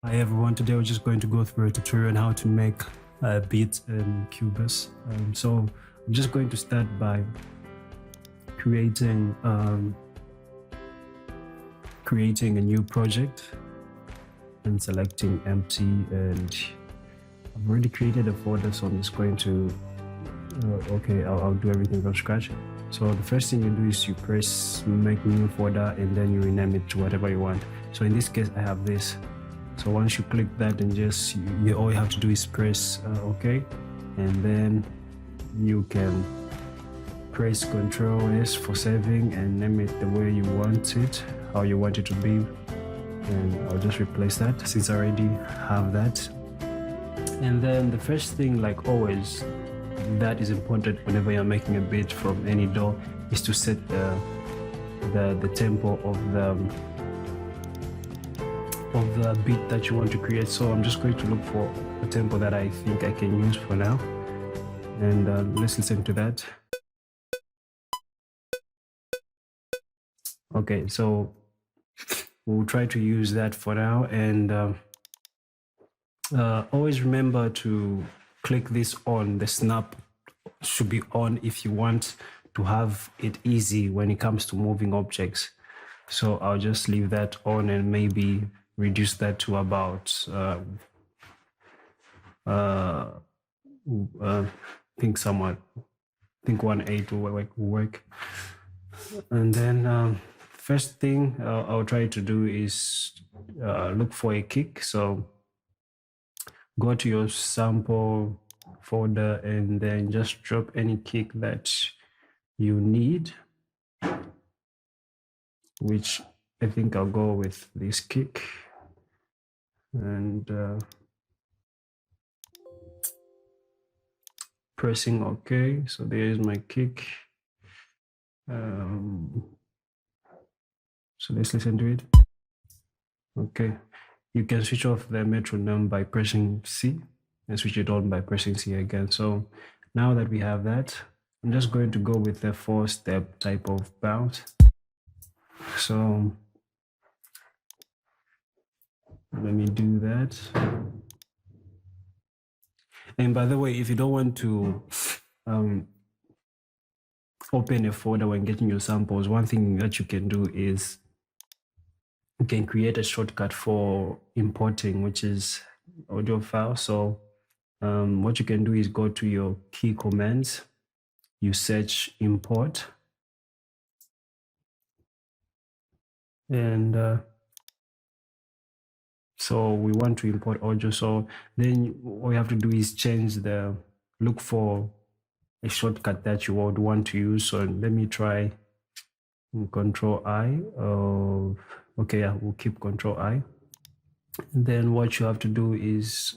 Hi everyone, today we're just going to go through a tutorial on how to make beats in Cubase. So I'm just going to start by creating a new project and selecting empty, and I've already created a folder, so I'm just going to I'll do everything from scratch. So the first thing you do is you press make new folder and then you rename it to whatever you want. So in this case I have this. So once you click that, and just all you have to do is press OK, and then you can press Ctrl S for saving and name it the way you want it, how you want it to be. And I'll just replace that since I already have that. And then the first thing, like always, that is important whenever you're making a beat from any DAW is to set the tempo of the beat that you want to create. So I'm just going to look for a tempo that I think I can use for now, and let's listen to that. Okay, so we'll try to use that for now, and always remember to click this on. The snap should be on if you want to have it easy when it comes to moving objects. So I'll just leave that on and maybe reduce that to about think 1/8 will work. And then first thing I'll try to do is look for a kick. So go to your sample folder and then just drop any kick that you need, which I think I'll go with this kick. And pressing OK. So there is my kick. So let's listen to it. Okay, you can switch off the metronome by pressing C and switch it on by pressing C again. So now that we have that, I'm just going to go with the 4-step type of bounce. So let me do that. And by the way, if you don't want to open a folder when getting your samples, one thing that you can do is you can create a shortcut for importing, which is audio file. So what you can do is go to your key commands, you search import, and so we want to import audio. So then all you have to do is look for a shortcut that you would want to use. So let me try Control I. Okay, yeah, we'll keep Control I. And then what you have to do is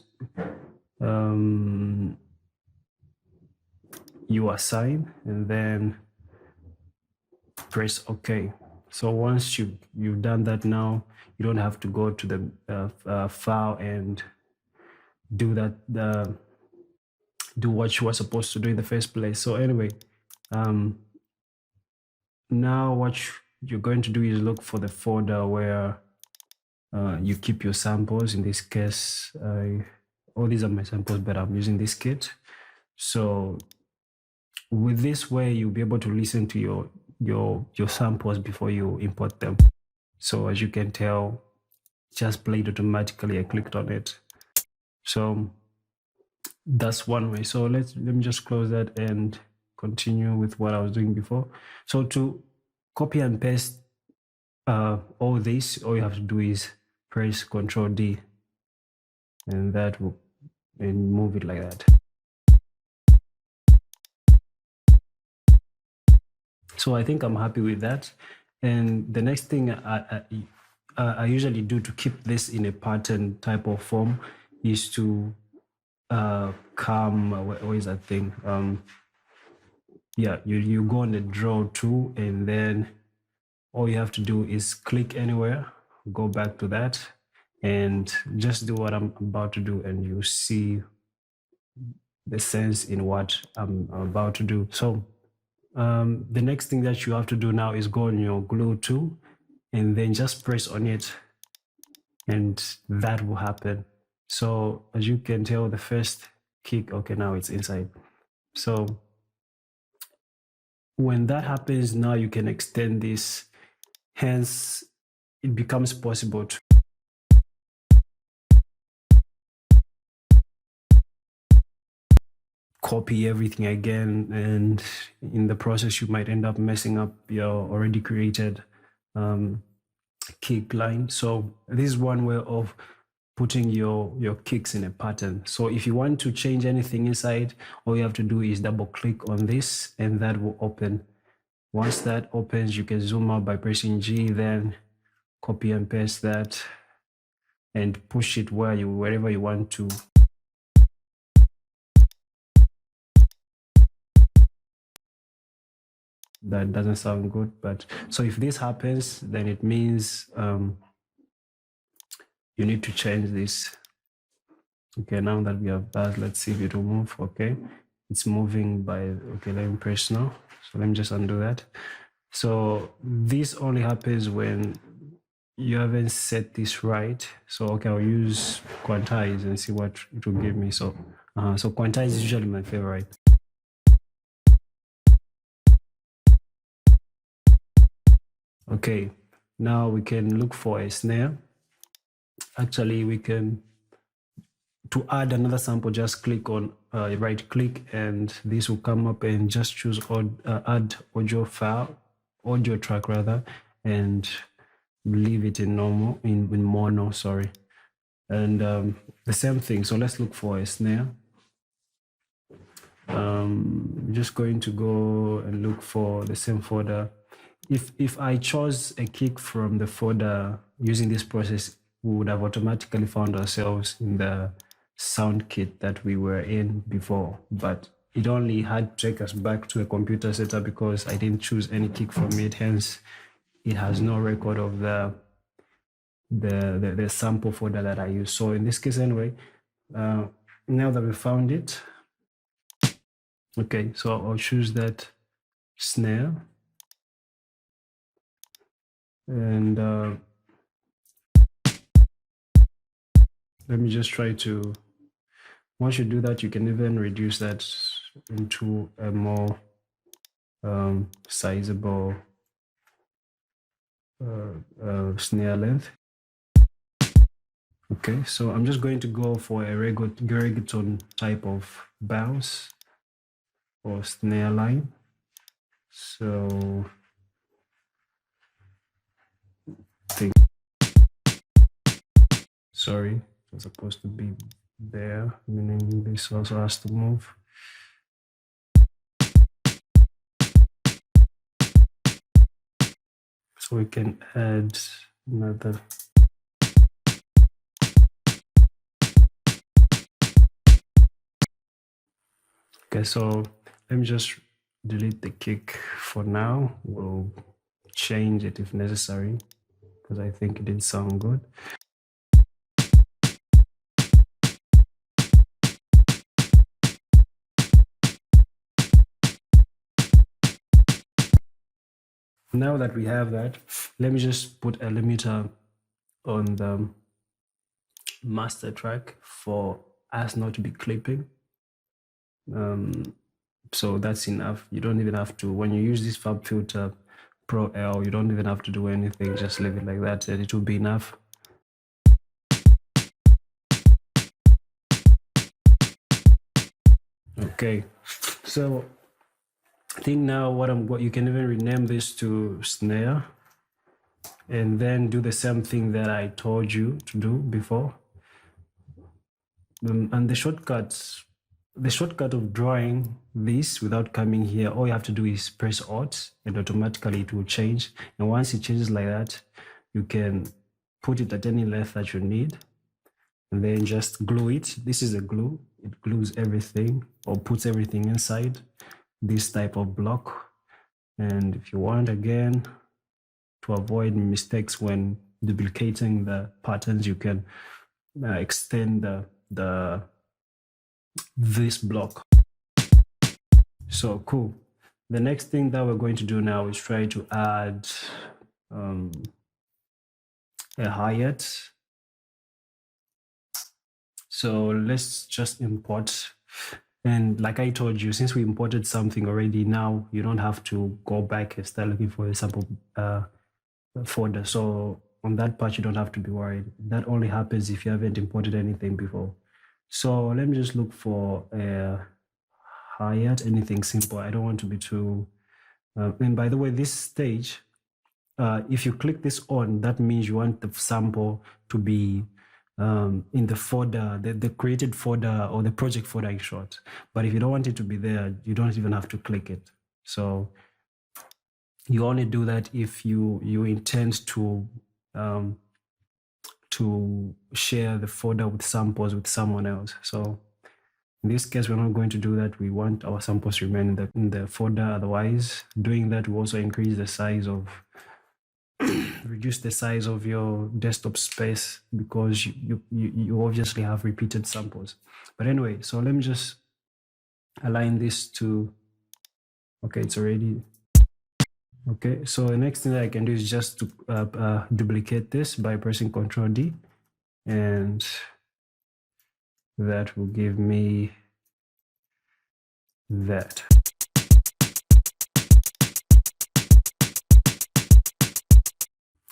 you assign and then press OK. So once you've done that, now you don't have to go to the file and do that, do what you were supposed to do in the first place. So anyway, now what you're going to do is look for the folder where you keep your samples. In this case, all these are my samples, but I'm using this kit. So with this way, you'll be able to listen to your samples before you import them. So as you can tell, just played automatically. I clicked on it. So that's one way. So let me just close that and continue with what I was doing before. So to copy and paste all this, all you have to do is press Control D, and that will move it like that. So I think I'm happy with that. And the next thing I usually do to keep this in a pattern type of form is to where is that thing? Yeah, you go on the draw tool, and then all you have to do is click anywhere, go back to that, and just do what I'm about to do, and you see the sense in what I'm about to do. So the next thing that you have to do now is go on your glue tool and then just press on it and that will happen. So as you can tell, the first kick, okay, now it's inside. So when that happens, now you can extend this. Hence, it becomes possible to copy everything again, and in the process you might end up messing up your already created kick line. So this is one way of putting your kicks in a pattern. So if you want to change anything inside, all you have to do is double click on this and that will open. Once that opens, you can zoom out by pressing G, then copy and paste that and push it wherever you want to. That doesn't sound good, but so if this happens, then it means you need to change this. Okay, now that we have that, let's see if it will move. Okay, it's moving by, okay, let me press now. So let me just undo that. So this only happens when you haven't set this right. So okay, I'll use quantize and see what it will give me. So quantize is usually my favorite. Okay, now we can look for a snare. Actually, we can, to add another sample, just click on right click and this will come up, and just choose add audio file, audio track rather, and leave it in normal, in mono, sorry. And the same thing. So let's look for a snare. I'm just going to go and look for the same folder. If I chose a kick from the folder using this process, we would have automatically found ourselves in the sound kit that we were in before, but it only had to take us back to a computer setup because I didn't choose any kick from it. Hence, it has no record of the sample folder that I use. So in this case anyway, now that we found it, okay, so I'll choose that snare, and let me just try to, once you do that, you can even reduce that into a more sizable snare length. Okay, so I'm just going to go for a reggaeton type of bounce or snare line. So sorry, it's supposed to be there, meaning this also has to move. So we can add another. Okay, so let me just delete the kick for now. We'll change it if necessary because I think it did sound good. Now that we have that, let me just put a limiter on the master track for us not to be clipping. So that's enough. You don't even have to, when you use this Fab Filter Pro L, you don't even have to do anything. Just leave it like that and it will be enough. Okay, so I think now what you can even rename this to snare, and then do the same thing that I told you to do before. And the shortcut of drawing this without coming here, all you have to do is press Alt and automatically it will change. And once it changes like that, you can put it at any length that you need and then just glue it. This is a glue. It glues everything or puts everything inside this type of block. And if you want, again, to avoid mistakes when duplicating the patterns, you can extend this block. So cool. The next thing that we're going to do now is try to add a hi-hat So let's just import. And like I told you, since we imported something already, now you don't have to go back and start looking for a sample folder. So on that part, you don't have to be worried. That only happens if you haven't imported anything before. So let me just look for a hi-hat, anything simple. I don't want to be too. And by the way, this stage, if you click this on, that means you want the sample to be in the folder, the created folder or the project folder in short. But if you don't want it to be there, you don't even have to click it. So you only do that if you intend to share the folder with samples with someone else. So in this case, we're not going to do that. We want our samples to remain in the folder. Otherwise, doing that will also increase the size of reduce the size of your desktop space because you obviously have repeated samples. But anyway, so let me just align this to, okay, it's already, okay. So the next thing that I can do is just to duplicate this by pressing Ctrl D, and that will give me that.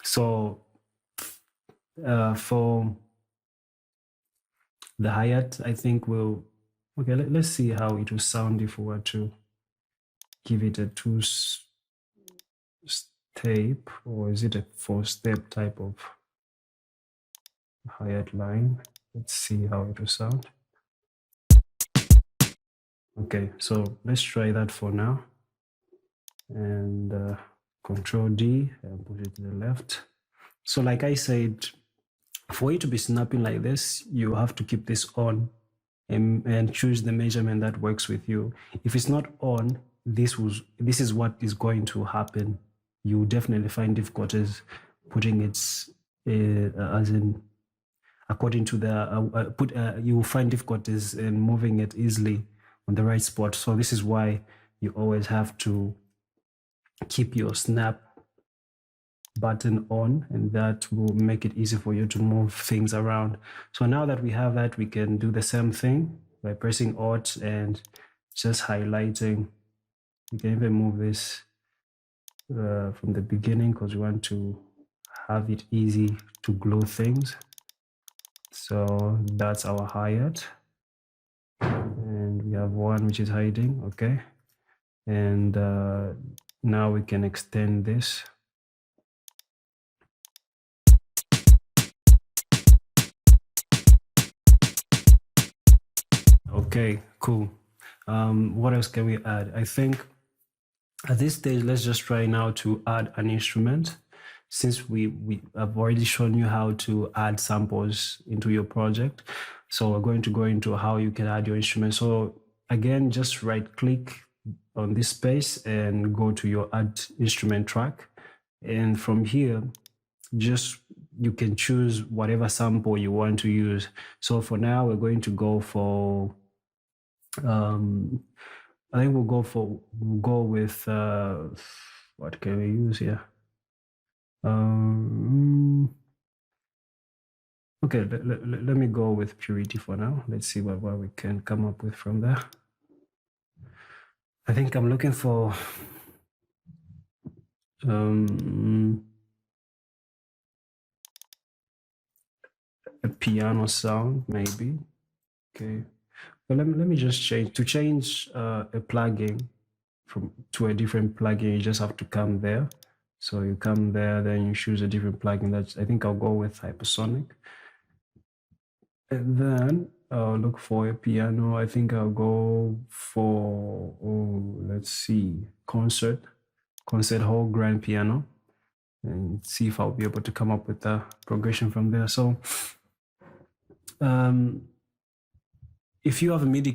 So for the hi-hat, I think we'll, okay, let's see how it will sound if we were to give it a two-step, or is it a four-step type of hi-hat line? Let's see how it will sound. Okay, so let's try that for now. And Control D and push it to the left. So like I said, for it to be snapping like this, you have to keep this on and choose the measurement that works with you. If it's not on, this is what is going to happen. You definitely find difficulties putting it as in according to the you will find difficulties in moving it easily on the right spot. So this is why you always have to keep your snap button on, and that will make it easy for you to move things around. So now that we have that, we can do the same thing by pressing Alt and just highlighting. You can even move this from the beginning because we want to have it easy to glue things. So that's our hi-hat, and we have one which is hiding. Okay, and now we can extend this. Okay, cool. What else can we add? I think at this stage, let's just try now to add an instrument. Since we have already shown you how to add samples into your project, so we're going to go into how you can add your instrument. So again, just right click on this space and go to your add instrument track. And from here, just you can choose whatever sample you want to use. So for now, we're going to go for I think we'll go with what can we use here? Okay, let me go with purity for now. Let's see what we can come up with from there. I think I'm looking for a piano sound, maybe. Okay, but let me just change a plugin to a different plugin. You just have to come there. So you come there, then you choose a different plugin. That's, I think I'll go with Hypersonic. And then I'll look for a piano. I think I'll go for, let's see, concert hall grand piano, and see if I'll be able to come up with a progression from there. So if you have a MIDI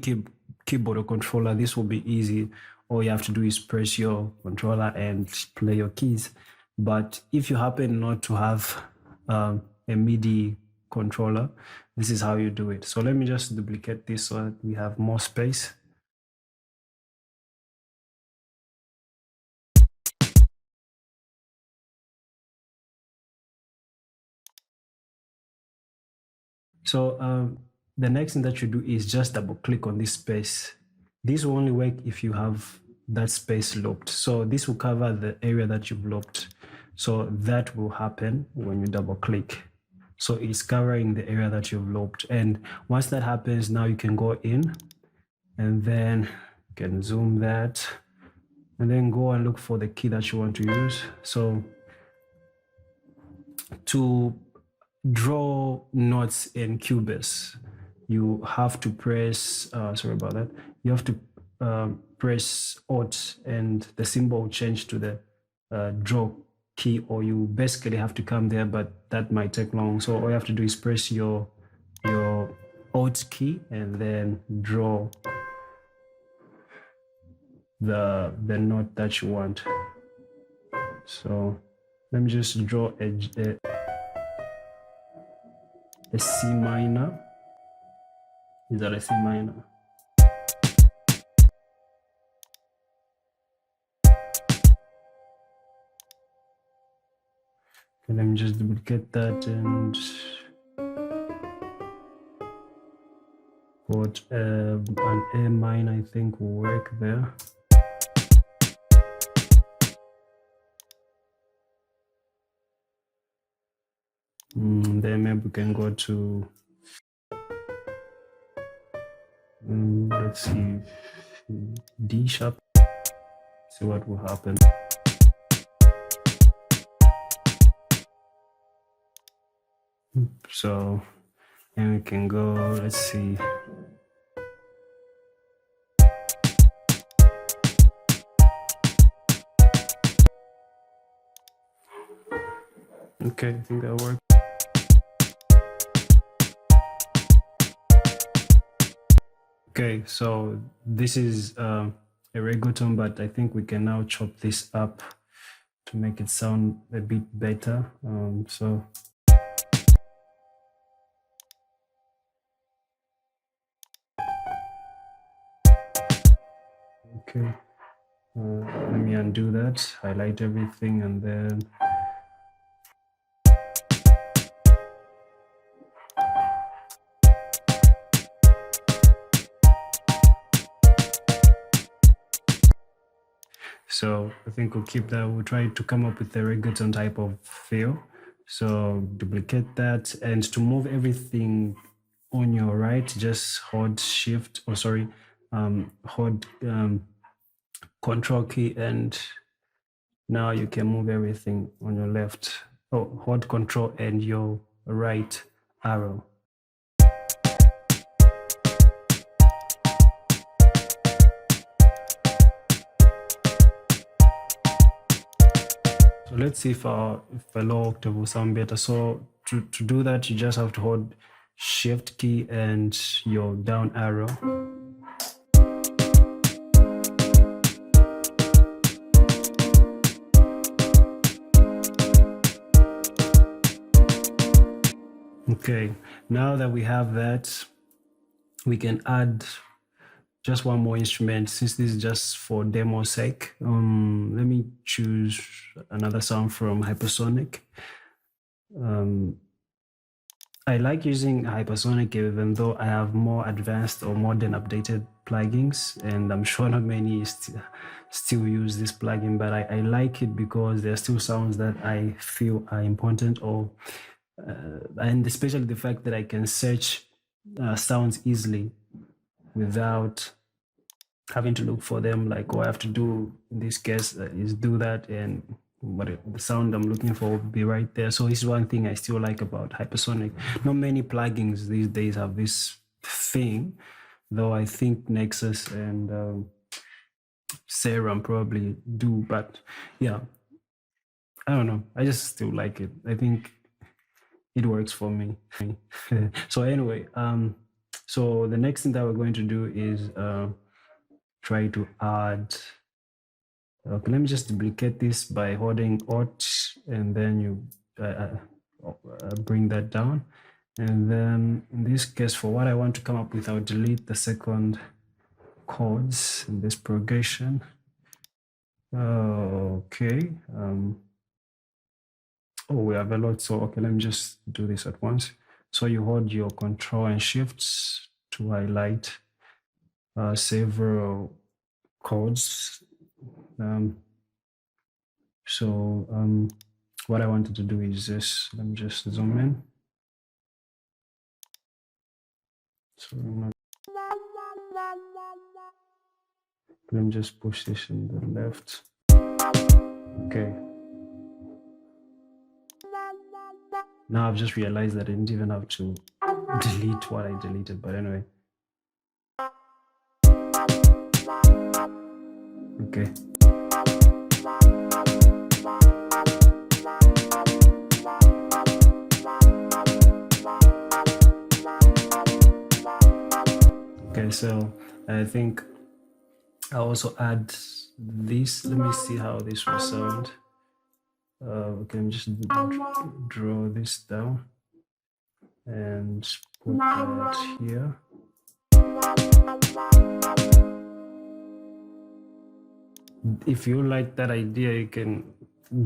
keyboard or controller, this will be easy. All you have to do is press your controller and play your keys. But if you happen not to have a MIDI controller, this is how you do it. So let me just duplicate this so that we have more space. So the next thing that you do is just double click on this space. This will only work if you have that space looped. So this will cover the area that you've looped. So that will happen when you double click. So it's covering the area that you've looped. And once that happens, now you can go in and then you can zoom that and then go and look for the key that you want to use. So to draw notes in Cubase, you have to press, sorry about that, you have to press Alt and the symbol will change to the draw key, or you basically have to come there, but that might take long. So all you have to do is press your Alt key and then draw the note that you want. So let me just draw a C minor. Is that a C minor? Okay, let me just duplicate that and put an A minor, I think will work there. Then maybe we can go to, let's see, D sharp, see what will happen. So, and we can go, let's see. Okay, I think that worked. Okay, so this is a reggaeton, but I think we can now chop this up to make it sound a bit better. Okay, let me undo that, highlight everything, and then so I think we'll keep that. We'll try to come up with a reggaeton type of feel. So duplicate that, and to move everything on your right, just hold Shift, or sorry, hold Control key, and now you can move everything on your left. Oh, hold Control and your right arrow. So let's see if a low octave will sound better. So to do that, you just have to hold Shift key and your down arrow. Okay, now that we have that, we can add just one more instrument, since this is just for demo sake. Let me choose another sound from Hypersonic. I like using Hypersonic even though I have more advanced or modern updated plugins, and I'm sure not many still use this plugin, but I like it because there are still sounds that I feel are important, or and especially the fact that I can search sounds easily without having to look for them. Like all I have to do in this case is do that, and the sound I'm looking for will be right there. So this is one thing I still like about Hypersonic. Not many plugins these days have this thing, though I think Nexus and Serum probably do, but yeah, I don't know. I just still like it. I think it works for me. So anyway, so the next thing that we're going to do is try to add. Okay, let me just duplicate this by holding Alt, and then you bring that down. And then in this case, for what I want to come up with, I'll delete the second chords in this progression. Okay. Oh, we have a lot. So, okay, let me just do this at once. So you hold your control and shifts to highlight several chords. What I wanted to do is this. Let me just zoom in. So let me just push this in the left. Okay. Now I've just realized that I didn't even have to delete what I deleted, but anyway. Okay. Okay, so I think I'll also add this. Let me see how this will sound. We can just draw this down and put that here. If you like that idea, you can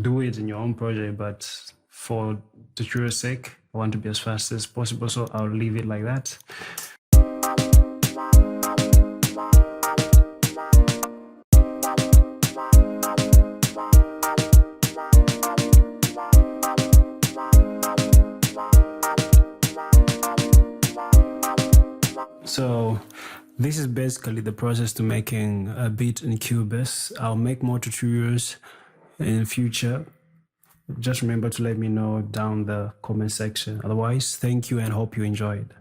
do it in your own project, but for tutorial's sake, I want to be as fast as possible, so I'll leave it like that. So this is basically the process to making a beat in Cubase. I'll make more tutorials in future. Just remember to let me know down the comment section. Otherwise, thank you and hope you enjoyed.